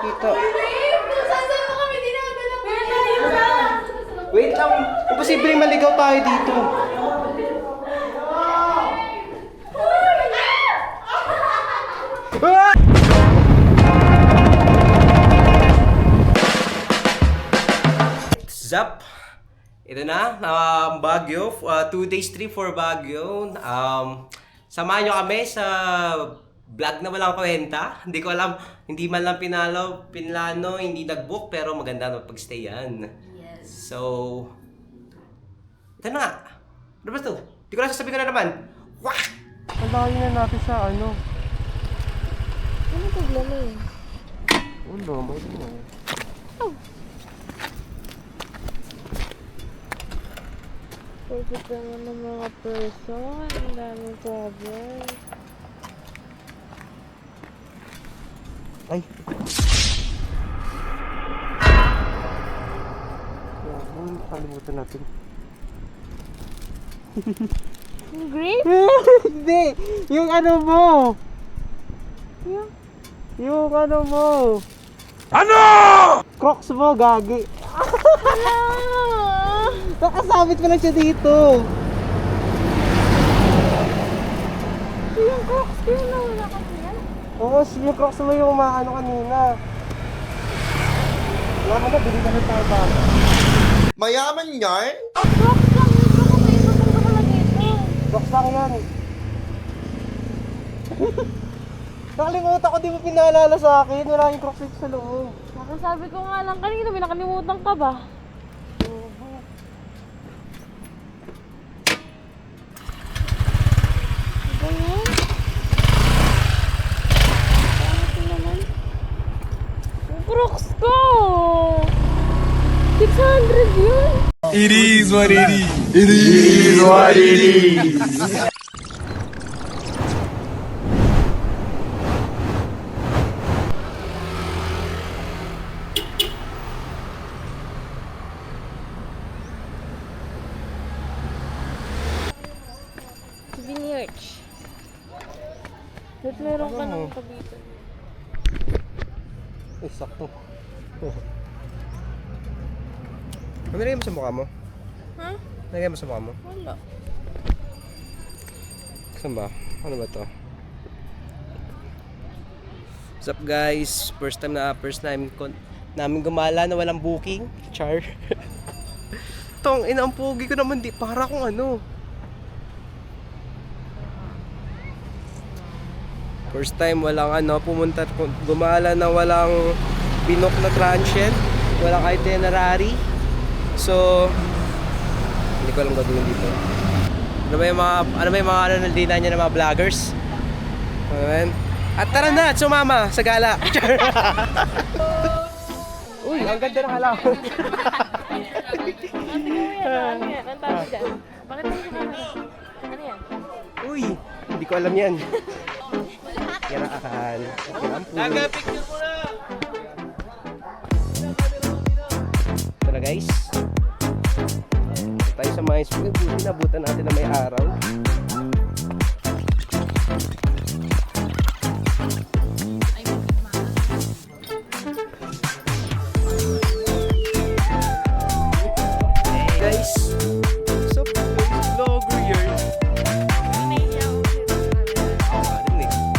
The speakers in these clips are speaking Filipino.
makita. Saan mo kami dinadala? Wait lang. Imposibleng maligaw tayo dito. Ah! Zap! Ito na, Baguio. 2 days trip for Baguio. Samahan nyo kami sa vlog na walang kwenta. Hindi ko alam, hindi man lang pinlano, hindi nag-book, pero maganda na pag-stay yan. Yes. So, ito na nga. Ano ba ito? Hindi ko na sasabihin ko na naman. Wah! Palayo na natin sa ano. Ano problema eh? Ulo, may ito. Perfect naman ng mga person. Ang daming problem. Ay. Kalimutan natin. Yung grape? Hindi! Yung ano mo! Yung ano mo! Ano?! Crocs mo, gagi! Hala! Nakasabit pa lang siya dito! Yung Crocs ko yun, nawala ka yan? Oo, yung Crocs mo yung maano kanina. Wala mo na, bili na rin tayo ba? Mayaman yan? Crocs lang yun, baka may ibang wala dito. Crocs lang yan. Nakalimutan ko, di mo pinaalala sa akin. Wala yung Crocs dito sa loob. Nakasabi ko nga lang kanina, may nakalimutan ka ba? Ano yan? Bakit naman? Yung Crocs ko! 600 yun! It is what it is. It is what it is. Vineyards. Ba't meron ka ng kabitan? Eh, sakto. Ano nilagay mo sa mukha mo? Ha? Nilagay mo sa mukha mo? Wala. Saan ba? Ano ba to? What's up guys? First time namin gumala na walang booking. Char. Tong ina, ang pogi ko naman, di para kung ano. First time walang ano, gumala na walang binook na transient, walang itinerary. So, hindi ko alam gagawin dito. Ano ba yung mga naldinan niya ng mga vloggers? Amen. At tara na, at sumama sa gala. Uy, ang ganda ng halaman. Ano yan? Ang tawag dyan? Bakit mo sumama? Ano yan? Uy, hindi ko alam yan. Yan ang akan. Nagapicture mo na! Ito na guys. Ito tayo sa mais. Inabutan natin na may araw. Hey guys. So, vlogger here.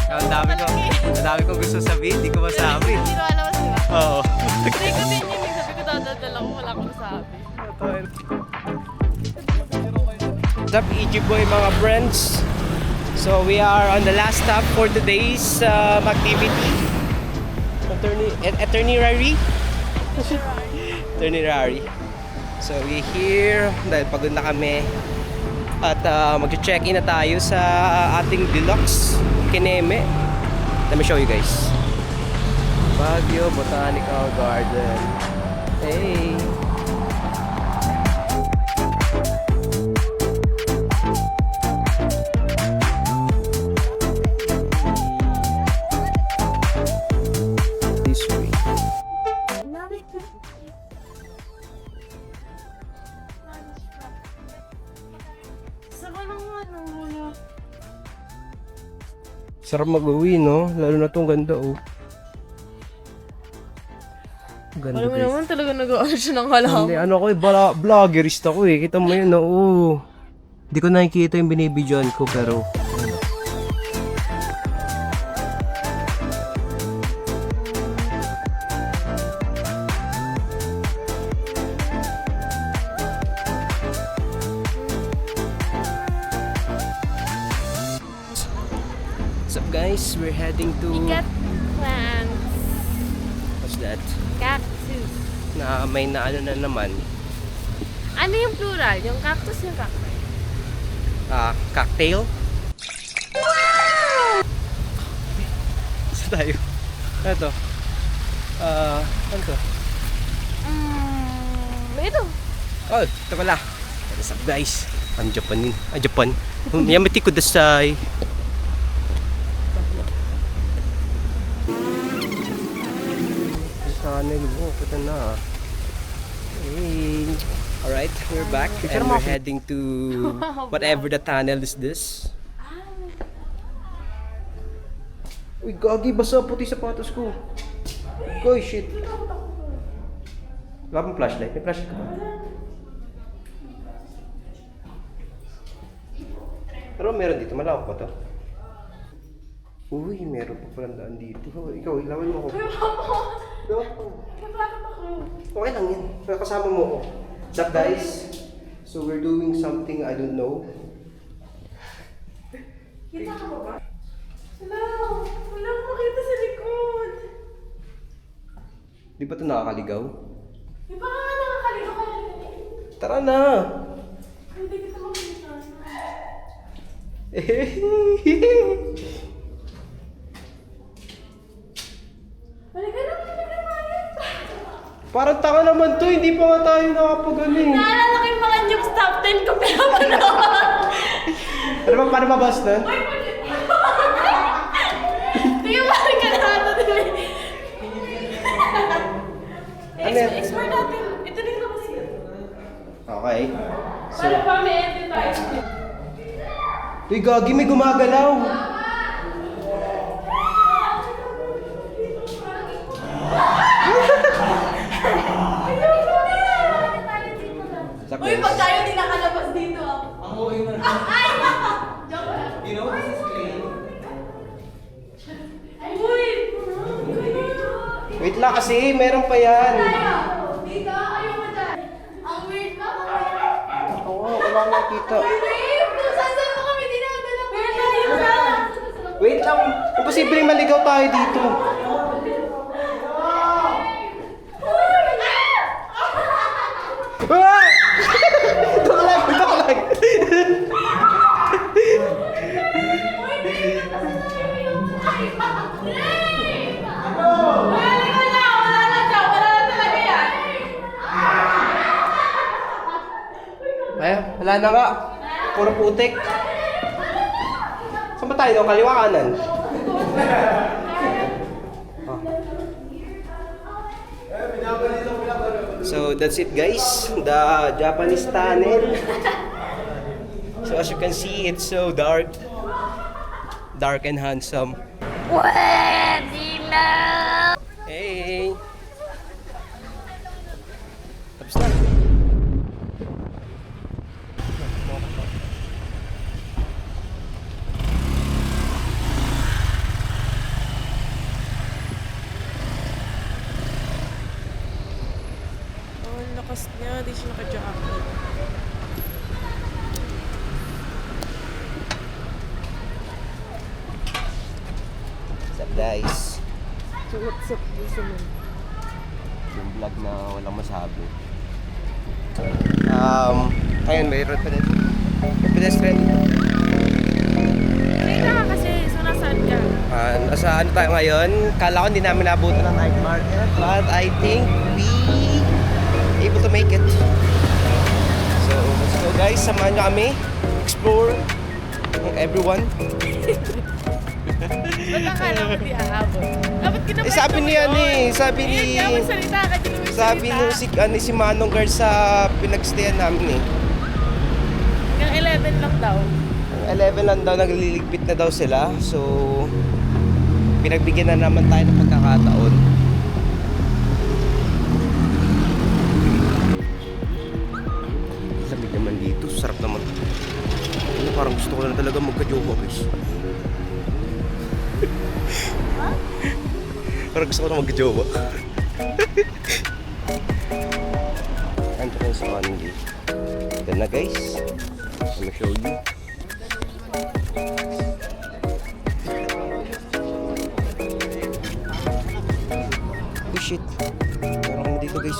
Ang dami kong gusto sabihin, hindi ko masabi. Hindi ko alam mas diba? Oo. Hindi ko din yun. Sabi ko dadadala ko, wala akong sabi. What's up, EG Boy mga friends? So we are on the last stop for today's activity. Itinerary. Itinerary. So we here dahil pagod na kami at mag-check-in na tayo sa ating deluxe Kineme. Let me show you guys. Baguio Botanical Garden. Hey. This way. Sarap mag-uwi, no? Lalo na tong ganda, oh. Ganda Alam mo guys. naman talaga nag-aano siya ng halaman. Hindi, ano ko eh, vloggerist ako eh. Kita mo yun, oo. Hindi ko nakikita yung binibidyoan ko, pero... What's up guys? We're heading to... Got plants. What's that? Cactus. Na may na ano na naman. Ano yung plural? Yung cactus yung cactus? Cocktail? Saan tayo? Ano to? Ano to? Ito. Oh, ito pala. What's up guys? I'm Japanin. Japan. Yamete kudasai. Tunnel mo, puta na. Hey. Alright, we're back and we're heading to whatever the tunnel is this. Uy, gagi, basa puti sapatos ko. Uy, shit. Wala bang flashlight? May flashlight ka ba? Pero meron dito, malawak ba to? Uy, meron pa palang daan dito. Ikaw, ilawan mo ako. Okay lang yan. Kasama mo ako. What's up guys? So we're doing something I don't know. Kita ka ba ba? Hello! Wala akong makita sa likod. Di ba ito nakakaligaw? Di ba nga nakakaligaw ka lang? Tara na! Hindi kita makita. Halika na, halika na. Parang tanga naman to, hindi pa nga tayo nakapag-ano. Naalala ko yung mga Nukes Top 10 ko pero Ano ba, paano mabas na? Hindi yung parang kanata din. Ano yan? Explore natin. Ito na yung labas yun. Okay. So, Para pa may entry tayo. uy gagi, may gumagalaw. What's up, Uy, guys? pag tayo di nakalabas dito. Ay! Joke lang. Uy! Wait lang kasi, meron pa yan. Dito, ayoko dyan. Ang weird ba? Oo, wala akong nakita. Babe, kung saan mo kami dinadala pa. Where tayo na? Wait lang, imposibleng maligaw tayo dito. Ah! Ito ka lang. Ay, wala na nga. Puro putik. Saan ba tayo? Kaliwa kanan? Oh. So that's it guys, the Japanese tunnel. So as you can see, it's so dark and handsome. Hey! Tapos na. Oh, ang lakas niya. Di siya naka-jacket. What's up guys? So what's up this naman? Yung vlog na walang masabi. Ayun, mayroon pa din. May pedestrian dito. Halika ka kasi. So nasaan ka? Nasa ano tayo ngayon? Kala ko hindi namin nabutan ng night market, but I think we able to make it. So, let's go guys. Samahan nyo kami. Explore everyone. Ba't akala mo di aabot? Dapat kinakwento Sabi mo niya yun. sabi ni... Ayun, kaya magsalita ka. Di mo Sabi magsalita. si Manong guard sa pinagstayan namin eh. Hanggang 11 lang daw. 11 lang daw, nagliligpit na daw sila. So, pinagbigyan na naman tayo ng pagkakataon. Parang gusto ko na mag-jowa. Entrance only. Then na guys, let me show you. Oh shit. Meron kami dito guys.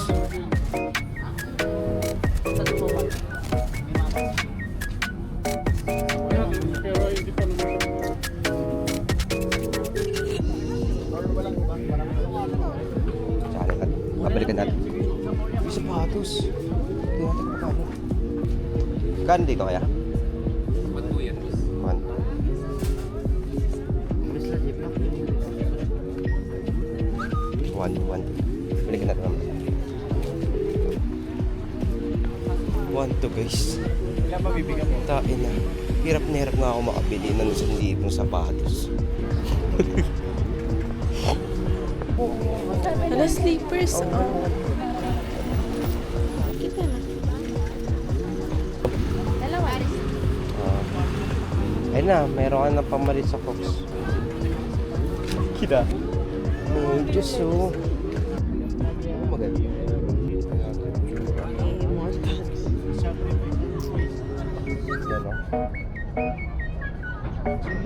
Saan natin? Babalikan natin. May sapatos. Hindi natin magkano. Kano dito kaya? One. One. Balikan natin naman. 1 to guys. Kailan mabibigyan mo? Tain na. Hirap na hirap nga ako makabili ng 1,000 sapatos. Ano, sleepers? Oh. Kita na. Dalawa. Ayun na, meron ka na pamalit sa Fox. Kita. Oh, Diyos oh. Maganda. Yan o.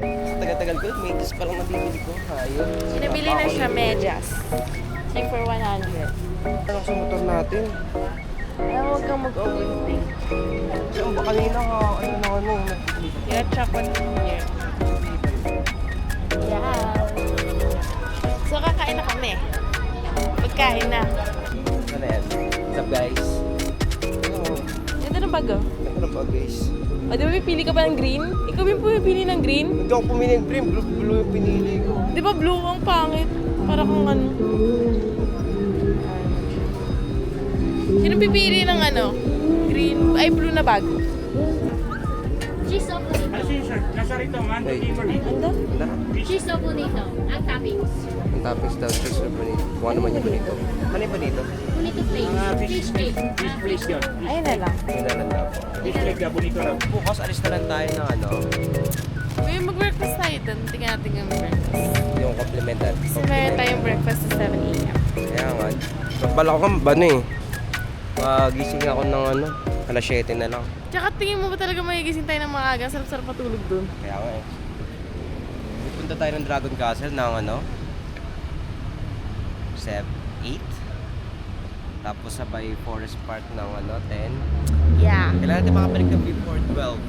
Sa tagal-tagal ko, medyas pa lang nabibili ko. Hayop. Sinabili na siya medyas. 3 for 100. Ano sa motor natin? Ay, huwag kang mag-overthink. Kasi ang kanina ka, ano. Yeah, chocolate here. Yeah. So, kakain na kami. Pagkain na. Ano yan? What's up guys? Ito na bago. Ano na ba guys? O, di ba pipili ka ba ng green? Ikaw yung pumipili ng green? Hindi ako pumili ng green, blue yung pinili ko. Di ba blue ang pangit? Para kung ano. Sino pipili ng ano? Green? Ay, blue na bag. Cheese o bonito. Hey, Ando? tara. Cheese o bonito. Ang toppings. Ang toppings daw, cheese or bonito. Kung ano man yung bonito. Ano yung bonito? Bonito plate. Fish plate. Fish plate yun. Ayun na lang. Yung lalandaw. Fish plate ka, bonito lang. Bukas alis na lang tayo ng ano, May mag-breakfast tayo doon. Tingnan natin yung breakfast. yung complimentary. Kasi meron tayong breakfast sa 7 a.m. Kaya nga, nagbala ko kang ano eh. Pagising ako ng ano, alas 7 na lang. Tsaka tingin mo ba talaga magigising tayo ng maaga? Sarap-sarap matulog doon. Kaya nga eh. Punta tayo ng Dragon Castle ng ano, 8. Tapos sabay Forest Park ng ano, 10. Yeah. Kailangan natin makabalik ng before 12.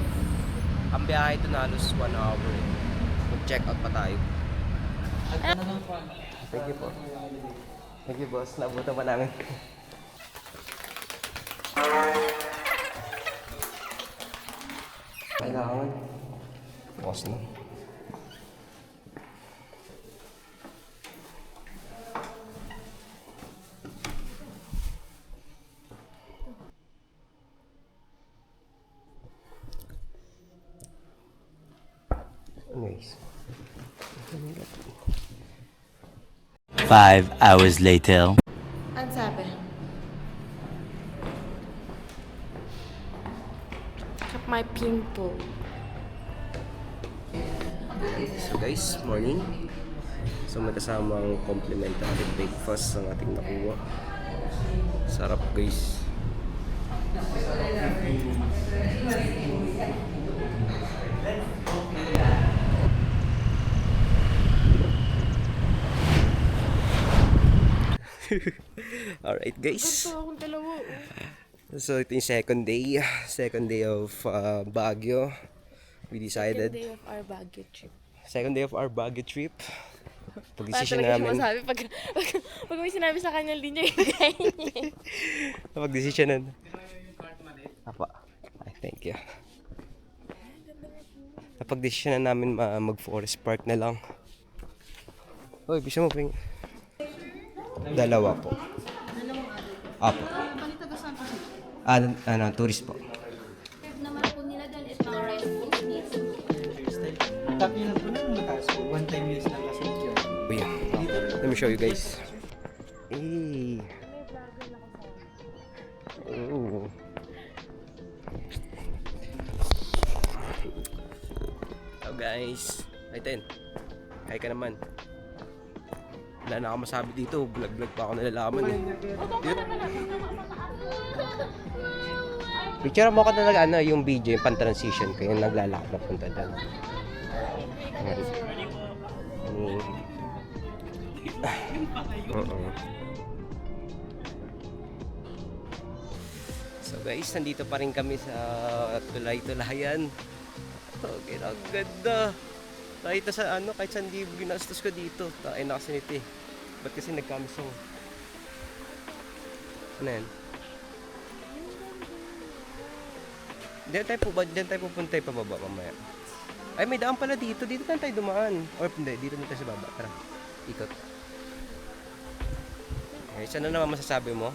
Ang biyahe ito na halos 1 hour eh. Mag-check out pa tayo. Thank you po. Thank you boss, naabutan pa namin. Kailangan. Bukas na. Anyways. 5 hours later. Ano sabi? Check my pimple. So guys, morning. So may kasamang complimentary breakfast ang ating nakuha. Sarap guys. Alright guys. Gusto akong dalawa. So ito yung second day of Baguio. We decided, Day of our Baguio trip. second day of our Baguio trip. Para Pag-decision talaga siya namin, masabi. Pag may sinabi sa kanya, hindi niya kakainin. pag-decision na. Apa. Ay, thank you. Napag-decision na namin mag-forest park na lang. Hoy, bisa mo ping. Dalawa po. Apo. Ano, tourist po. Naman po nila doon is mga rice biscuits. Tapi lang po na mataas po. One time use lang kasi yun. Oh yeah. Let me show you guys. Hey. Oh. Hello guys. Ay, Ten. Kaya ka naman. Wala na ako masabi dito. Vlog-vlog pa ako nalalaman eh. Picture mo ka talaga ano, yung video, yung pan-transition ko, yung naglalakad na punta doon. So guys, nandito pa rin kami sa Tulay-Tulayan. Okay, ang ganda. Kahit sa ano, kahit saan di ginastos ko dito. Tain na kasi nito eh. Ba't kasi nagkamisong? Ano yan? Diyan tayo pupunta yung pababa mamaya. Ay, may daan pala dito. Dito na tayo dumaan. Or hindi, dito na tayo sa baba. Tara, ikot. Okay, saan na naman masasabi mo?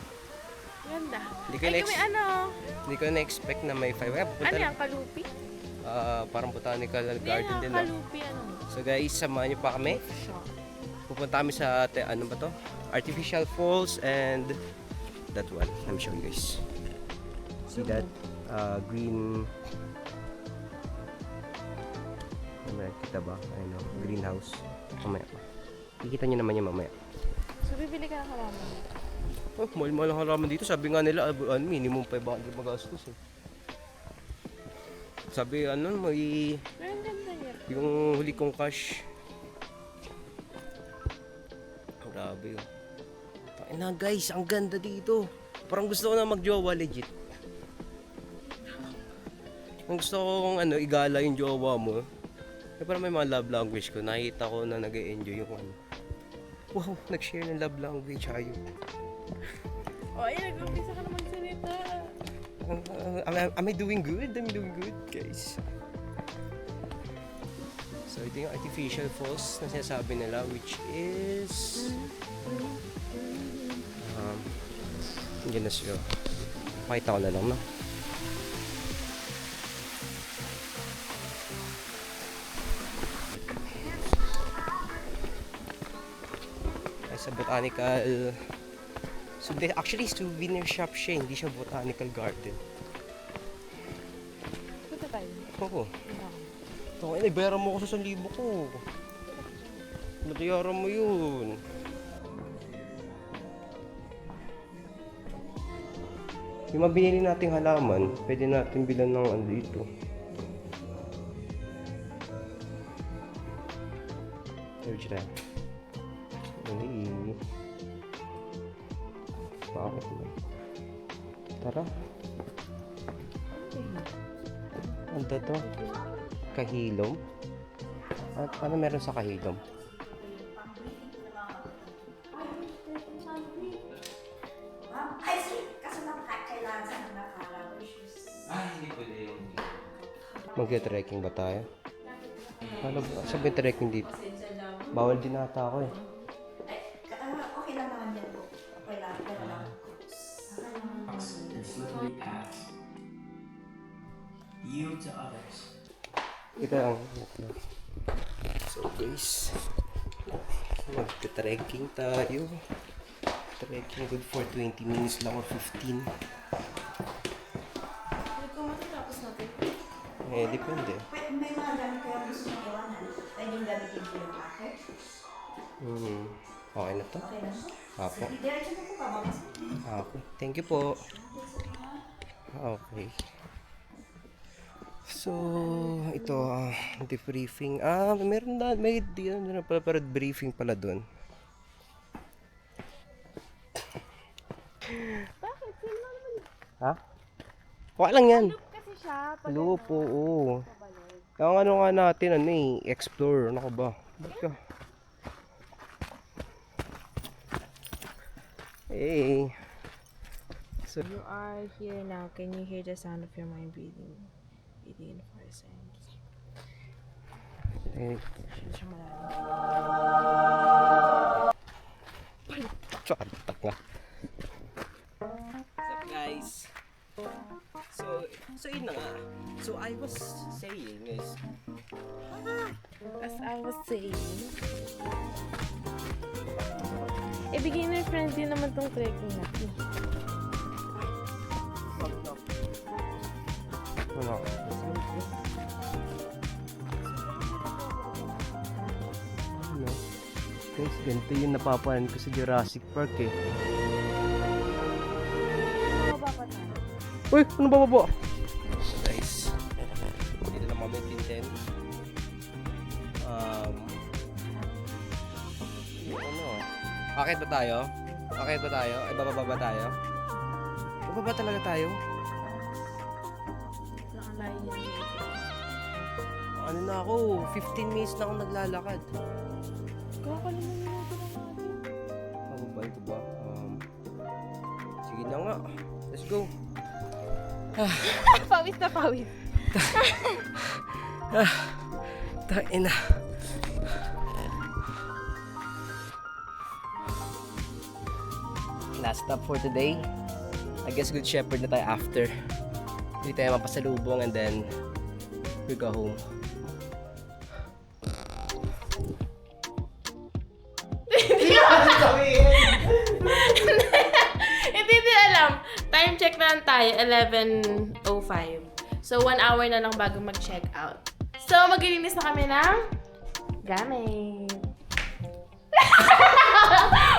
Ganda. Hindi ko Ay, kami ano? Hindi ko na-expect na may 5. Ano yan? Kalupi? Parang botanical garden din. No? Kalupi ano? So guys, samahan niyo pa kami. Shop. Pupunta kami sa, ano ba to? Artificial Falls and that one. Let me show you guys. See that? Green... Kita ba? Ayun o, greenhouse. Mamaya pa. Kikita niyo naman yung mamaya. So, bibili ka ng halaman? Oh, mahal-mahal ang halaman dito. Sabi nga nila, minimum 500 magastos eh. Sabi, may... Pero ang ganda niya. Yung huli kong cash. Grabe yun. Tain na guys, ang ganda dito. Parang gusto ko na mag-jowa legit. Ang gusto kong igala yung jowa mo. Parang may mga love language ko. Nakita ko na nag-enjoy yung wow, nag-share ng love language. Ayun. O, ay, nag-umpisa ka na magsalita. Am I doing good? I'm doing good, guys. So, ito yung artificial falls na sinasabi nila, which is... hindi na siya. Pakita ko na lang, no? Sa botanical... So, actually, souvenir shop siya. Hindi siya botanical garden. Punta tayo. Oo. Okay, bayaran mo ako sa 1,000 ko. Bayaran mo yun. Yung mabinili nating halaman, pwede natin bilan ng dito. Search na. Bakit na? Tara. Ano to? Kahilom? Ano meron sa kahilom? Ay, kaso kailangan sa nakakala Hindi pwede yun. Magte-trekking ba tayo? Ano ba? Sabi trekking dito? Bawal din ata ako eh. okay lang naman yan po. Okay lang, pero lang. Slippery paths. Yield to others. Ito ang... So guys, magte-trekking tayo. Trekking good for 20 minutes lang or 15. Kung matatapos natin, Eh, depende. may mga gamit kaya gusto nyo iwanan. Pwedeng gamitin ko yung akin. Okay na to? Okay lang po. Apo. Diretso na po bababas. Okay. Thank you po. Okay. So, ito, debriefing. Meron na, may pala briefing pala dun. Bakit? Sino naman? Ha? Kuha lang yan. Kasi siya. Lupo, oo. Ang ano nga natin, explore. Ano ka ba? Ba't ka? Hey. So, You are here now. Can you hear the sound of your mind breathing? Breathing in for a second. Siya malalim. Tsak nga. What's up guys? So yun na nga. So I was saying is, As I was saying, beginner friendly naman tong trekking natin. ano? Ano? Guys, ganito yung napapanan ko sa Jurassic Park eh. Baba pa tayo. Uy, ano ba baba? Guys, dito lang kami tinten. Ano? Akit ba tayo? Akit ba tayo? Ay, bababa ba tayo? Bababa talaga tayo? Nakalayo yan dito. Ano na ako? 15 minutes na akong naglalakad. Kakalimutan minuto na natin. Bababa ito ba? Sige na nga. Let's go. Pawis na pawis. Tain na. Last stop for today. I guess Good Shepherd na tayo after. Hindi tayo mapasalubong and then we go home. Hindi din alam. Time check na lang tayo, 11:05. So, 1 hour na lang bago mag-check out. So, maglilinis na kami ng gamit.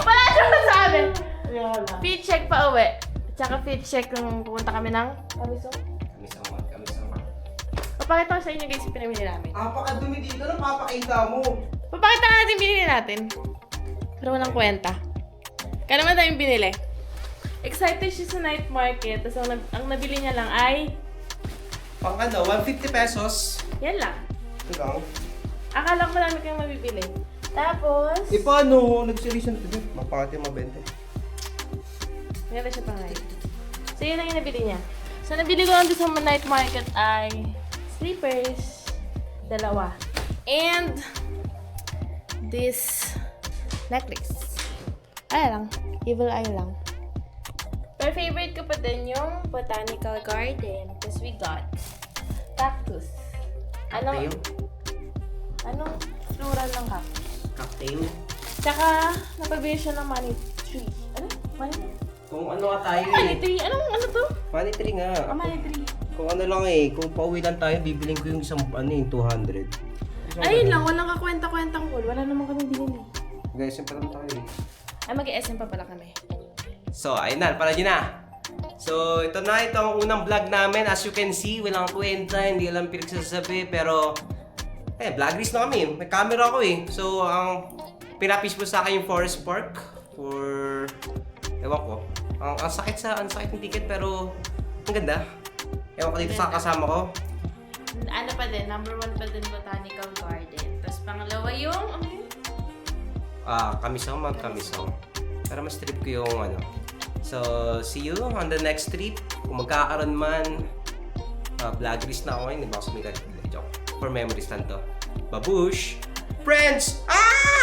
Wala siyang masabi. Fit check pa uwi. Tsaka fit check kung pupunta kami ng Kamisong. Kami sama. Papakita ko sa inyo guys yung pinamili namin. Napakadumi dito. Ano papakita mo? Papakita natin yung binili natin. Pero walang kwenta. Kaya naman tayong binili. Excited siya sa night market. Tapos ang nabili niya lang ay Pang ano, 150 pesos. yan lang. Ito lang. Akala ko marami kayong mabibili. Tapos, E paano? Nag-series na ito. Mapakati mabenta. meron siya pa ngayon. So, yun lang yung nabili niya. So, nabili ko lang doon sa night market ay slippers. 2. And this necklace. Ay lang. Evil eye lang. Pero favorite ko pa din yung Botanical Garden. Because we got cactus. Cocktail? Anong plural ng cactus? Cocktail? Tsaka, napabili siya ng money tree. Ano? Money tree? Kung ano nga tayo Money eh. tree? Ano to? Money tree nga. Money tree. Kung ano lang eh. Kung pauwi lang tayo, bibiling ko yung isang ano yung 200. Ayun lang, walang kakwenta-kwentang cool. Wala naman kami binili. Guys, yung pala tayo eh. Ay, mag-SM pa pala kami. So, ayun na, pala nyo na. So, ito na, ito ang unang vlog namin. As you can see, walang kwenta, hindi alam pinagsasabi, pero vloggies na kami. May camera ako eh. So, ang pinapis po sa akin yung Forest Park for, ewan ko, ang sakit ng ticket, pero ang ganda. Ewan ko dito sa kasama ko. Ano pa din, number 1 pa din Botanical Garden. Tapos pangalawa yung, ano yun? Kamisong, mag-kamisong. Pero mas trip ko yung ano. So, see you on the next trip. Kung magkakaroon man, vloggies na ako ngayon. Di ba ako sumikat? Joke. For memories lang to. Babush! Friends!